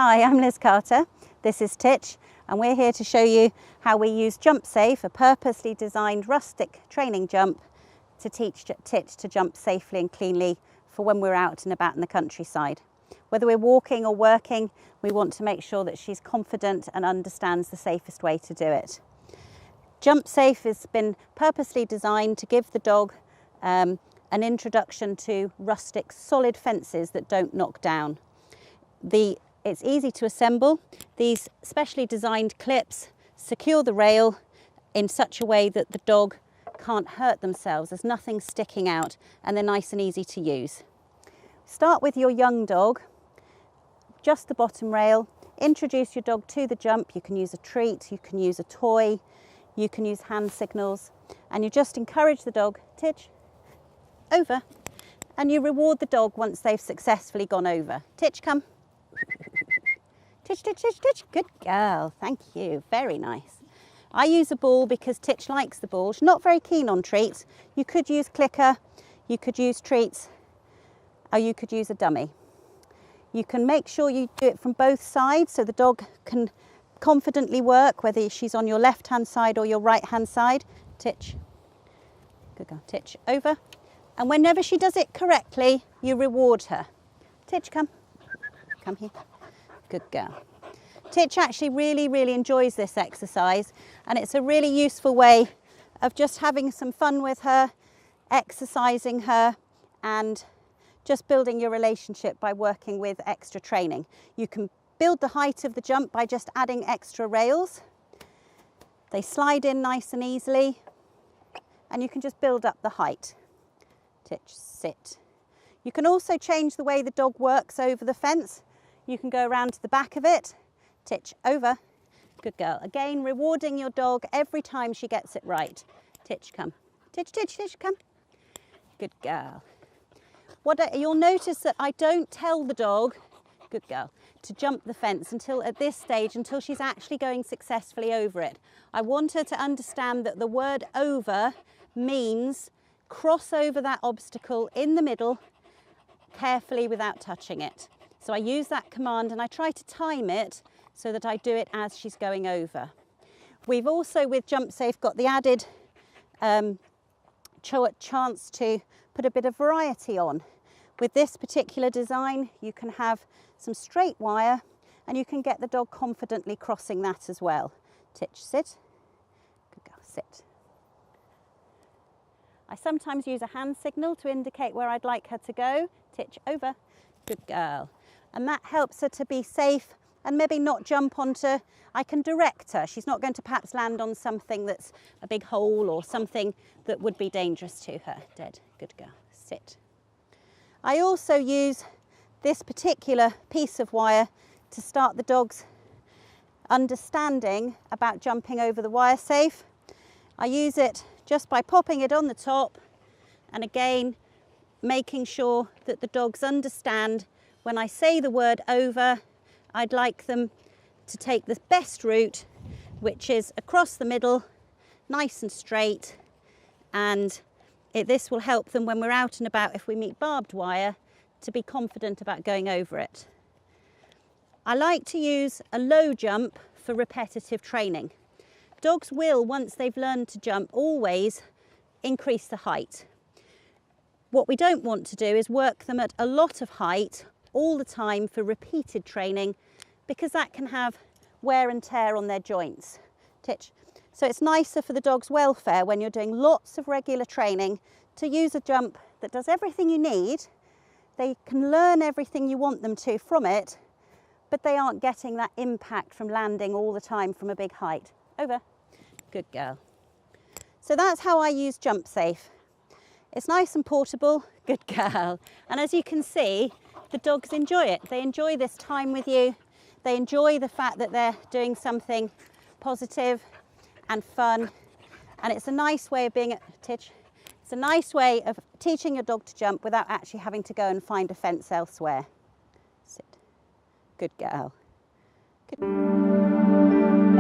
Hi, I'm Liz Carter. This is Titch, and we're here to show you how we use JumpSafe, a purposely designed rustic training jump, to teach Titch to jump safely and cleanly for when we're out and about in the countryside. Whether we're walking or working, we want to make sure that she's confident and understands the safest way to do it. JumpSafe has been purposely designed to give the dog an introduction to rustic solid fences that don't knock down. It's easy to assemble. These specially designed clips secure the rail in such a way that the dog can't hurt themselves. There's nothing sticking out, and they're nice and easy to use. Start with your young dog, just the bottom rail. Introduce your dog to the jump. You can use a treat, you can use a toy, you can use hand signals, and you just encourage the dog, Titch, over, and you reward the dog once they've successfully gone over. Titch, come. Titch, Titch, Titch, Titch. Good girl, thank you, very nice. I use a ball because Titch likes the ball. She's not very keen on treats. You could use clicker, you could use treats, or you could use a dummy. You can make sure you do it from both sides so the dog can confidently work, whether she's on your left-hand side or your right-hand side. Titch, good girl, Titch, over. And whenever she does it correctly, you reward her. Titch, come here. Good girl. Titch actually really enjoys this exercise, and it's a really useful way of just having some fun with her, exercising her, and just building your relationship by working with extra training. You can build the height of the jump by just adding extra rails. They slide in nice and easily, and you can just build up the height. Titch, sit. You can also change the way the dog works over the fence. You can go around to the back of it. Titch, over. Good girl. Again, rewarding your dog every time she gets it right. Titch, come. Titch, Titch, Titch, come. Good girl. You'll notice that I don't tell the dog, good girl, to jump the fence at this stage, until she's actually going successfully over it. I want her to understand that the word over means cross over that obstacle in the middle carefully without touching it. So I use that command, and I try to time it so that I do it as she's going over. We've also, with JumpSafe, got the added chance to put a bit of variety on. With this particular design, you can have some straight wire, and you can get the dog confidently crossing that as well. Titch, sit. Good girl, sit. I sometimes use a hand signal to indicate where I'd like her to go. Titch, over. Good girl. And that helps her to be safe and maybe not jump onto, I can direct her. She's not going to perhaps land on something that's a big hole or something that would be dangerous to her. Dead. Good girl. Sit. I also use this particular piece of wire to start the dog's understanding about jumping over the wire safe. I use it just by popping it on the top, and again making sure that the dogs understand when I say the word over, I'd like them to take the best route, which is across the middle, nice and straight, and this will help them when we're out and about, if we meet barbed wire, to be confident about going over it. I like to use a low jump for repetitive training. Dogs will, once they've learned to jump, always increase the height. What we don't want to do is work them at a lot of height all the time for repeated training, because that can have wear and tear on their joints. Titch. So it's nicer for the dog's welfare when you're doing lots of regular training to use a jump that does everything you need. They can learn everything you want them to from it, but they aren't getting that impact from landing all the time from a big height. Over. Good girl. So that's how I use JumpSafe. It's nice and portable. Good girl. And as you can see, the dogs enjoy it. They enjoy this time with you. They enjoy the fact that they're doing something positive and fun. And it's a nice way of it's a nice way of teaching your dog to jump without actually having to go and find a fence elsewhere. Sit. Good girl. Good.